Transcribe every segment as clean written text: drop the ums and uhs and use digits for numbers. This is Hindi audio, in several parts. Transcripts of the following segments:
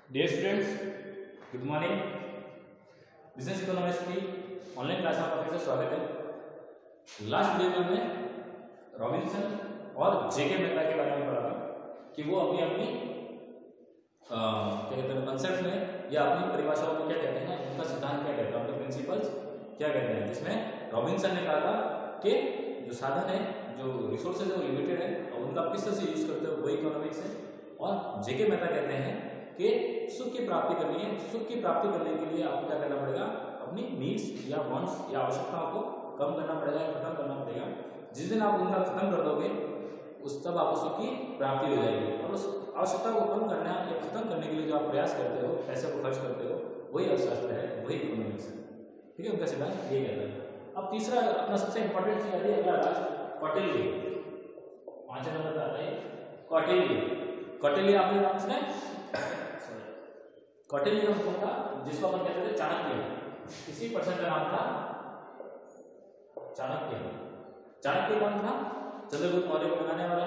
Dear students, good morning. Business economics की ऑनलाइन क्लास में आपका फिर से स्वागत है। लास्ट वीडियो में हमने रॉबिन्सन और जेके मेहता के बारे में पढ़ा था कि वो अपनी अपनी क्या कहते हैं कंसेप्ट में या अपनी परिभाषाओं में क्या कहते हैं, उनका सिद्धांत क्या कहता है, उनके प्रिंसिपल्स क्या कहते हैं। जिसमें रॉबिन्सन ने कहा था कि जो साधन है, जो रिसोर्सेज है वो लिमिटेड है और उनका किस तरह से यूज करते हो वो इकोनॉमिक्स है। और जेके मेहता कहते हैं कि सुख की प्राप्ति करनी है। सुख की प्राप्ति करने के लिए आपको क्या करना पड़ेगा, अपनी नीड्स या वांट्स या आवश्यकताओं को कम करना पड़ेगा, खत्म करना पड़ेगा। जिस दिन आप उनका खत्म कर दोगे उस तब आपको सुख की प्राप्ति हो जाएगी। और उस आवश्यकता को कम करना या खत्म करने के लिए जो आप प्रयास करते हो, पैसे को खर्च करते हो, वही अर्थशास्त्र है, वही इकोनॉमिक्स है। ठीक है, उनका सिद्धांत ये कहता है। अब तीसरा अपना सबसे इंपॉर्टेंट चीज आती है अगला कौटिल्य। 5 नंबर पर आता है कौटिल्य। कौटिल्य आपने नाम सुना है? कौटिल्य का मतलब था जिसको अपन कहते थे चाणक्य। इसी पर्सन का नाम था चाणक्य। चाणक्य कौन था? चंद्रगुप्त मौर्य को बनाने वाला,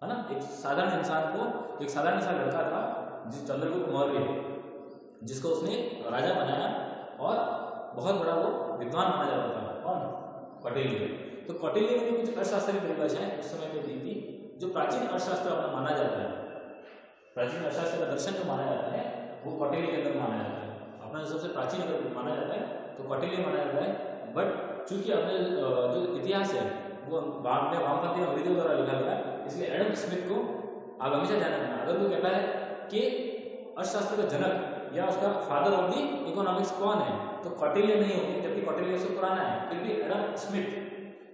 है ना। एक साधारण इंसान को, एक साधारण सा लड़का था जिस चंद्रगुप्त मौर्य, जिसको उसने राजा बनाया और बहुत बड़ा वो विद्वान माना जाता था। कौन? कौटिल्य। तो कौटिल्य ने कुछ अर्थशास्त्र की परिभाषाएं उस समय पे दी थी जो प्राचीन अर्थशास्त्र अपना माना जाता है। प्राचीन अर्थशास्त्र का दर्शन जो माना जाता है वो कौटिल्य के अंदर माना जाता है। अपना सबसे प्राचीन अगर माना जाता है तो कौटिल्य माना जाता है। बट चूंकि अपने जो इतिहास है वो बाद में वामपंथी अंग्रेजों द्वारा लिखा गया, इसलिए एडम स्मिथ को आप हमेशा ध्यान रखना। अगर वो कहता है कि अर्थशास्त्र का जनक या उसका फादर ऑफ द इकोनॉमिक्स कौन है, तो कौटिल्य नहीं होंगे, जबकि कौटिल्य उससे पुराना है, फिर भी एडम स्मिथ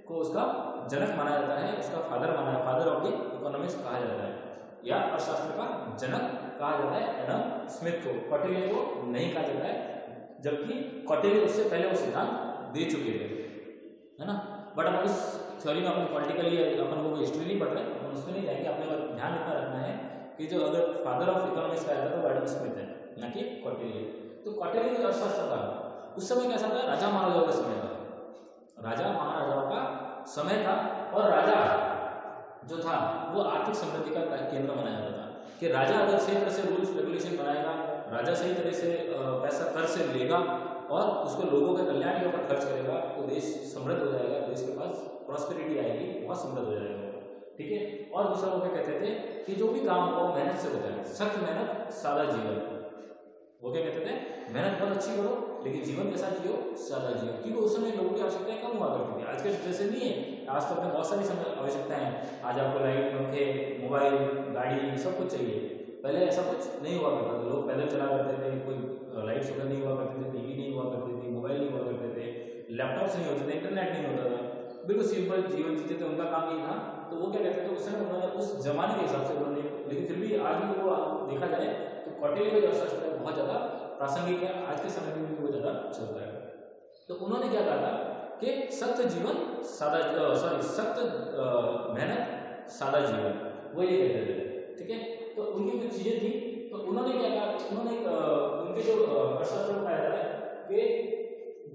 को उसका जनक माना जाता है, उसका फादर माना है, फादर ऑफ द इकोनॉमिक्स कहा जाता है, या अर्थशास्त्र का जनक कहा जाता है एडम स्मिथ को। कौटिल्य को नहीं कहा जाता है, जबकि कौटिल्य उससे पहले वो सिद्धांत दे चुके थे, है ना। बट अब इस थ्योरी में अपन पॉलिटिकली अपन वो हिस्ट्री नहीं पढ़ रहे, अपन उसमें नहीं जाएंगे। अपने ध्यान इतना रखना है कि जो अगर फादर ऑफ इकोनॉमिक्स कहा जाता है वो एडम स्मिथ है, ना कि कौटिल्य। तो कौटिल्य जो अर्थशास्त्र था उस समय कैसा था, राजा महाराजाओं का समय था। राजा महाराजाओं का समय था और राजा जो था वो आर्थिक समृद्धि का केंद्र माना जाता था कि राजा अगर सही तरह से रूल्स रेगुलेशन बनाएगा, राजा सही तरह से पैसा कर से लेगा और उसको लोगों के कल्याण के ऊपर खर्च करेगा तो देश समृद्ध हो जाएगा, देश के पास प्रॉस्पेरिटी आएगी, बहुत समृद्ध हो जाएगा। ठीक है। और दूसरा वो क्या कहते थे कि जो भी काम हो मेहनत से होता है, सख्त मेहनत सादा जीवन। वो क्या कहते थे, मेहनत बहुत अच्छी करो लेकिन जीवन के साथ जियो, सादा जियो। क्योंकि उस समय लोगों की आवश्यकताएं कम हुआ करती थी, आज के जैसे नहीं है। आज तो अपने बहुत सारी आवश्यकताएं हैं। आज आपको लाइट, पंखे, मोबाइल, गाड़ी, सब कुछ चाहिए। पहले ऐसा कुछ नहीं हुआ करता था। लोग पैदल चला करते थे, कोई लाइट्स वगैरह नहीं हुआ करते थे, टीवी नहीं हुआ करती थी, मोबाइल नहीं हुआ करते थे, लैपटॉप्स नहीं होते थे, इंटरनेट नहीं होता था, बिल्कुल सिंपल जीवन जीते थे। उनका काम यही था। तो वो क्या कहते थे उस समय, उन्होंने उस जमाने के हिसाब से उन्होंने, लेकिन फिर भी आज भी वो देखा जाए तो कौटिल्य का जो अर्थशास्त्र है बहुत ज़्यादा प्रासंगिक है, आज के समय में भी वो ज़्यादा चलता है। तो उन्होंने क्या कहा था कि सख्त जीवन सादा, सख्त मेहनत सादा जीवन, वो ये कहते थे। ठीक है। तो उनकी कुछ चीज़ें थी, तो उन्होंने क्या कहा, उन्होंने उनके जो अर्थशास्त्र में पाया है कि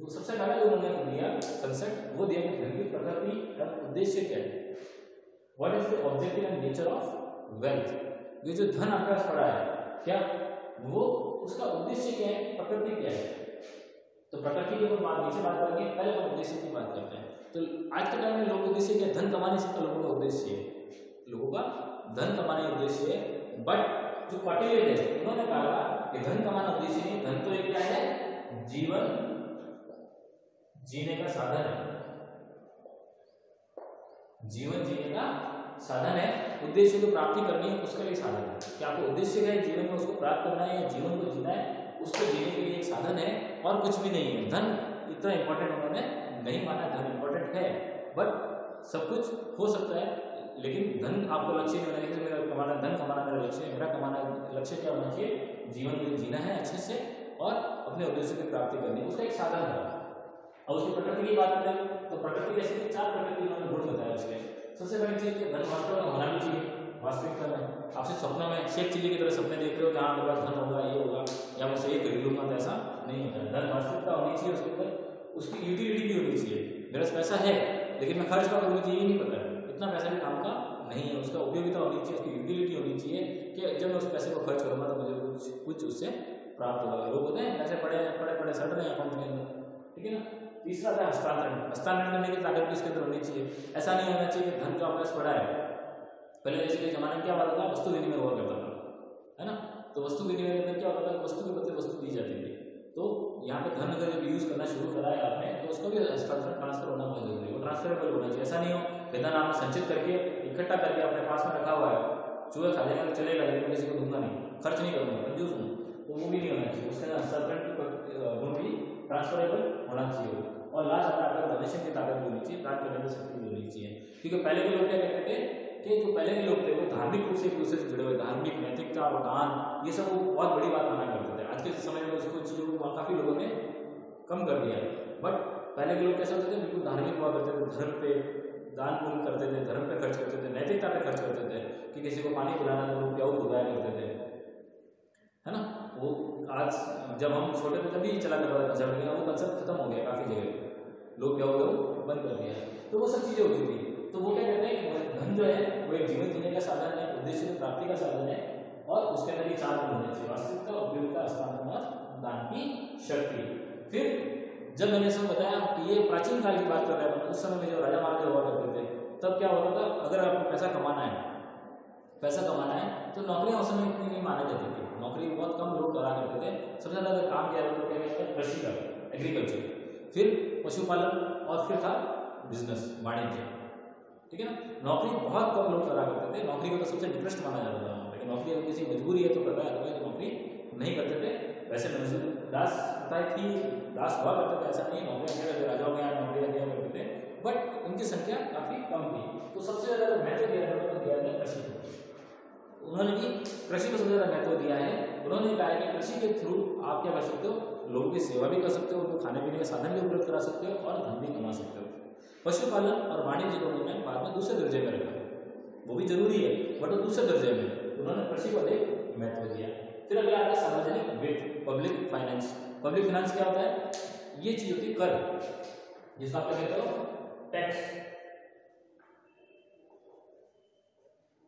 सबसे पहले जो उन्होंने दिया कंसेप्ट, वो दिया कि धन की प्रकृति और उद्देश्य क्या है, what is the objective and nature of wealth. ये जो धन आपका पड़ा है क्या, वो उसका उद्देश्य क्या है, प्रकृति क्या है। तो प्रकृति की नीचे बात करेंगे, पहले हम उद्देश्य की बात करते हैं। तो आज के टाइम में लोग उद्देश्य क्या, धन कमाने से तो लोगों का उद्देश्य है, लोगों का धन कमाने उद्देश्य है। बट जो कौटिल्य थे उन्होंने कहा कि धन कमाना उद्देश्य नहीं, धन तो एक क्या है, जीवन जीने का साधन है, जीवन जीने का साधन है। उद्देश्य को प्राप्ति करनी है उसका एक साधन है। क्या आपको उद्देश्य क्या है, जीवन में उसको प्राप्त करना है या जीवन को जीना है, उसको जीने के लिए एक साधन है और कुछ भी नहीं है। धन इतना इंपॉर्टेंट उन्होंने नहीं माना, धन इंपॉर्टेंट है बट सब कुछ हो सकता है, लेकिन धन आपको लक्ष्य नहीं होना चाहिए। मेरा कमाना, धन कमाना मेरा लक्ष्य है। मेरा कमाना लक्ष्य क्या होना चाहिए, जीवन को जीना है अच्छे से और अपने उद्देश्य की प्राप्ति करनी है, उसका एक साधन है। और उसकी प्रकृति की बात करें तो प्रकृति कैसे, 4 प्रकृति उन्होंने गुण बताया उसके। सबसे पहली चीज धन वास्तव में होना भी चाहिए, वास्तविकता में। आपसे सपनों में शेख चिल्ली की तरह सपने देख रहे हो कि हाँ मेरे पास धन होगा, ये होगा या मैं सही खरीद लूंगा, तो ऐसा नहीं होता है। धन वास्तविकता होनी चाहिए, उसके ऊपर उसकी यूटिलिटी भी होनी चाहिए। मेरे पास पैसा है लेकिन मैं खर्च करूँ, मुझे ये नहीं पता है, इतना पैसा भी काम का नहीं है। उसका उपयोगिता होनी चाहिए, उसकी यूटिलिटी होनी चाहिए कि जब मैं उस पैसे को खर्च करूँगा तो मुझे कुछ उससे प्राप्त होगा। लोग होते हैं ऐसे पड़े पड़े सड़ रहे हैं अकाउंट के अंदर, ठीक है ना। तीसरा था हस्तांतरण। हस्तांतरण करने की ताकत भी इसके अंदर होनी चाहिए। ऐसा नहीं होना चाहिए कि धन जो आपके पास पड़ा है, पहले जैसे के जमाने में क्या होता था, वस्तु विनिमय हुआ करता था, है ना। तो वस्तु विनिमय में क्या होता था, वस्तु के बदले वस्तु दी जाती थी। तो यहाँ पे धन अगर यूज करना शुरू करा है आपने, तो उसका भी हस्तांतरण ट्रांसफर होना बहुत जरूरी है, वो ट्रांसफरेबल होना चाहिए। ऐसा नहीं हो कि धन आपने संचित करके इकट्ठा करके अपने पास में रखा हुआ है, चूहे खा जाएगा चलेगा, लेकिन किसी को दूंगा नहीं, खर्च नहीं करूंगा, कंजूस हूँ, तो वो भी नहीं होना चाहिए। उसके हस्तांतरण की गुण भी ट्रांसफरेबल होना चाहिए। और लास्ट आपका डोनेशन की ताकत भी होनी चाहिए, दान करने की शक्ति भी होनी चाहिए। क्योंकि पहले के लोग क्या कहते थे कि जो पहले के लोग थे वो धार्मिक रूप से एक दूसरे से जुड़े हुए, धार्मिक नैतिकता और दान ये सब वो बहुत बड़ी बात माना करते थे। आज के समय में उसको चीज़ों को काफ़ी लोगों ने कम कर दिया। बट पहले के लोग कैसे होते थे, बिल्कुल धार्मिक हुआ करते थे, धर्म पे दान पुण्य करते थे, धर्म पे खर्च करते थे, नैतिकता पे खर्च करते थे कि किसी को पानी पिलाना तो लोग प्याऊ खुदाया करते थे, है ना। वो आज जब हम छोटे थे तभी चला करता था जब, लेकिन वो कंसेप्ट खत्म हो गया काफ़ी जगह, लोग प्याऊ बंद कर दिया। तो वो सब चीज़ें होती थी। तो वो क्या कहते हैं कि धन जो है वो एक जीवन जीने का साधन है, उद्देश्य की प्राप्ति का साधन है, और उसके अंदर ये 4 गुण होने चाहिए, वास्तविकता, उपयोगिता, हस्तांतरण और दान की शक्ति। फिर जब मैंने सब बताया कि ये प्राचीन काल की बात कर रहे हैं, उस समय में जो राजा महाराजा हुआ करते थे तब क्या होता था, अगर आपको पैसा कमाना है तो नौकरियां उस समय इतनी नहीं मानी जाती थी, नौकरी बहुत कम लोग करा करते थे। सबसे ज़्यादा अगर काम किया तो क्या कहते हैं, कृषि का, एग्रीकल्चर, फिर पशुपालन, और फिर था बिजनेस, वाणिज्य, ठीक है ना। नौकरी बहुत कम लोग करा करते थे, नौकरी को तो सबसे डिप्रेस्ड माना जाता था, लेकिन नौकरी अगर किसी मजबूरी है तो करता है, अदरवाइज नौकरी नहीं करते थे। वैसे मजदूर दास प्रथा थी, दास हुआ करते थे, ऐसा नहीं नौकरियाँ किया करते, राजाओं के यहाँ नौकरियाँ किया करते थे, बट उनकी संख्या काफ़ी कम थी। तो सबसे ज़्यादा महत्व दिया है कृषि को, उन्होंने भी कृषि को सबसे ज़्यादा महत्व दिया है। उन्होंने कहा है कि कृषि के थ्रू आप क्या कर सकते हो, लोगों की सेवा भी कर सकते हो, उनको खाने पीने के साधन भी उपलब्ध करा सकते हो और धन भी कमा सकते हो। पशुपालन और वाणिज्य को उन्होंने बाद में दूसरे दर्जे में रखा, वो भी जरूरी है बट वो दूसरे दर्जे में, उन्होंने कृषि को अधिक महत्व दिया। फिर अगला आता है सार्वजनिक वित्त, पब्लिक फाइनेंस। पब्लिक फाइनेंस क्या होता है, ये चीज होती है कर, जिसको आप कहते हो टैक्स,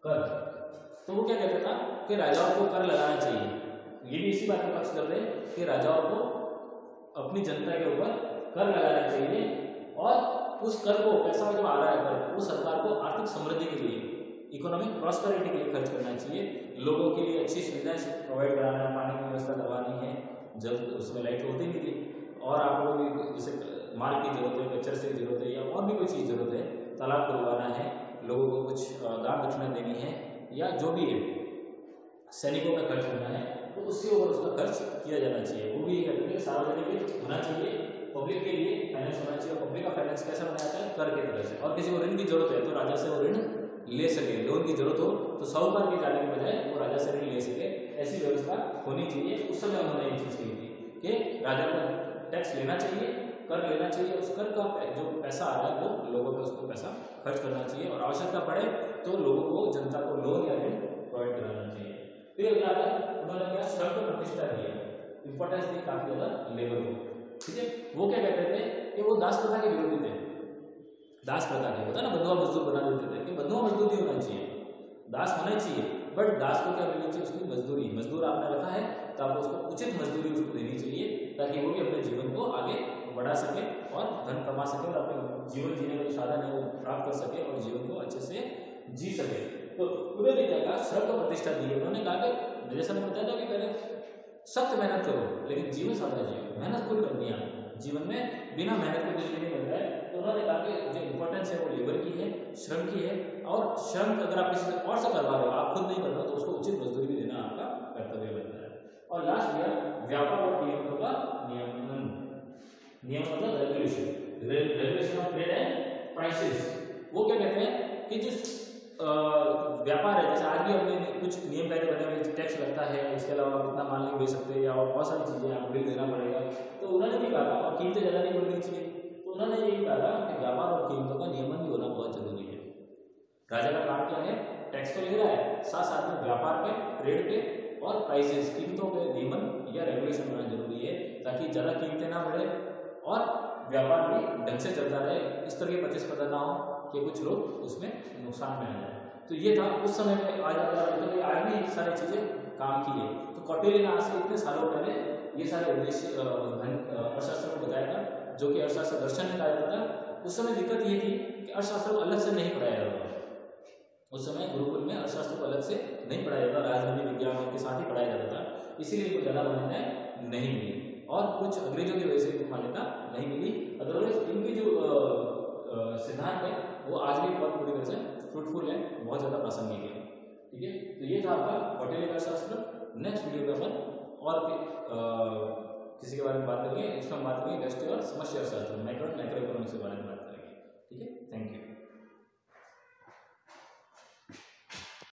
कर। तो वो क्या कहता था कि राजाओं को कर लगाना चाहिए, ये भी इसी बात का पक्ष कर रहे हैं कि राजाओं को अपनी जनता के ऊपर कर लगाना चाहिए, और उस कर को, पैसा जो आ रहा है कर, वो सरकार को आर्थिक समृद्धि के लिए, इकोनॉमिक प्रॉस्पेरिटी के लिए खर्च करना चाहिए। लोगों के लिए अच्छी सुविधाएं प्रोवाइड कराना है, पानी की व्यवस्था करवानी है, जब उसमें लाइट होती नहीं थी, और आप लोगों को जैसे मार्ग की जरूरत है, कचर से जरूरत है, या और भी कोई चीज़ जरूरत है, तालाब खुलवाना है, लोगों को कुछ दान दक्षिणा देनी है, या जो भी है सैनिकों में खर्च करना है, तो उसके ऊपर उसका खर्च किया जाना चाहिए। वो भी ये कहते हैं कि सार्वजनिक होना चाहिए, पब्लिक के लिए फाइनेंस होना चाहिए। और पब्लिक का फाइनेंस कैसा बनाया जाता है, कर के तरह से। और किसी को ऋण की जरूरत है तो राजा से वो ऋण ले सके, लोन की जरूरत हो तो साहूकार के जाने के बजाय वो राजा से ऋण ले सके, ऐसी व्यवस्था होनी चाहिए। उस समय उन्होंने ये चीज़ की थी कि राजा को टैक्स लेना चाहिए, कर लेना चाहिए, उस कर का जो पैसा आ रहा है वो लोगों पे उसको पैसा खर्च करना चाहिए, और आवश्यकता पड़े तो लोगों को, जनता को लोन या ऋण प्रोवाइड कराना चाहिए। फिर अगला उन्होंने क्या, श्रम को प्रतिष्ठा दी है, इंपॉर्टेंस दी काफी ज्यादा लेबर को, ठीक है। वो क्या कहते थे कि वो दास प्रथा के विरोधी थे, दास प्रथा के होता है ना, बंधुआ मजदूर बना देते थे कि बंधुआ मजदूर ही होना चाहिए, दास होना चाहिए, बट दास को क्या मिलनी चाहिए, उसकी मजदूरी, मजदूर आपने रखा है तो आपको उसको उचित मजदूरी उसको देनी चाहिए, ताकि वो भी अपने जीवन को आगे बढ़ा सके और धन कमा सके, और अपने जीवन जीने का जो साधन है वो प्राप्त कर सके, और जीवन को अच्छे से जी सके। तो उन्होंने क्या कहा, श्रम को प्रतिष्ठा दी है। उन्होंने कहा कि जैसा मैंने बताया था कि पहले सख्त मेहनत करो, लेकिन जीवन सादा जियो, मेहनत खुद करनी है, जीवन में बिना मेहनत के कुछ भी नहीं बनता है। तो उन्होंने कहा कि जो इंपॉर्टेंस है वो लेबर की है, श्रम की है, और श्रम अगर आप किसी और से करवा रहे हो, आप खुद नहीं कर रहे हो, तो उसको उचित मजदूरी भी देना आपका कर्तव्य बनता है। और लास्ट ईयर व्यापार और कीमतों का नियमन, नियम मतलब regulation, regulation of trade and prices. वो क्या कहते हैं कि जिस व्यापार है, जैसे आज भी अपने कुछ नियम कायदे बने हुए, टैक्स लगता है, इसके अलावा कितना माल नहीं बेच सकते, या और बहुत सारी चीजें आपको बिल देना पड़ेगा, तो उन्होंने भी कहा, और कीमतें ज़्यादा नहीं बढ़नी चाहिए, तो उन्होंने यही कहा कि व्यापार और कीमतों का नियमन भी होना बहुत जरूरी है। राजा का काम क्या है, टैक्स तो ले रहा है, साथ साथ में व्यापार पे, ट्रेड पे और प्राइसेस, कीमतों के नियमन या रेगुलेशन होना जरूरी है, ताकि ज़्यादा कीमतें ना बढ़े और व्यापार भी ढंग से चलता रहे, इस तरह की प्रतिस्पर्धा ना हो कि कुछ लोग उसमें नुकसान में आ जाए। तो ये था उस समय में। आज भी सारी चीज़ें काम किए। तो कौटिल्य ने आज से इतने सालों पहले ये सारे उद्देश्य अर्थशास्त्र को बताया था, जो कि अर्थशास्त्र दर्शन में कहा जाता था। उस समय दिक्कत ये थी कि अर्थशास्त्र को अलग से नहीं पढ़ाया जाता था। उस समय गुरुकुल में अर्थशास्त्र को अलग से नहीं पढ़ाया जाता, राजनीति विज्ञान के साथ ही पढ़ाया जाता था, इसीलिए इनको ज़्यादा मान्यताएं नहीं मिली और कुछ अंग्रेजों की वजह से इनको मान्यता नहीं मिली। अदरवाइज इनकी जो सिद्धांत है वो आज भी बहुत पूरी तरह से फ्रूटफुल है, बहुत ज़्यादा प्रासंगिक है। ठीक है, तो ये था आपका कौटिल्य का अर्थशास्त्र। नेक्स्ट वीडियो में अपन और किसी के बारे में बात करेंगे, इसमें हम बात करेंगे व्यष्टि और समष्टि अर्थशास्त्र, माइक्रो इकोनॉमिक्स के बारे में बात करेंगे। ठीक है, थैंक यू।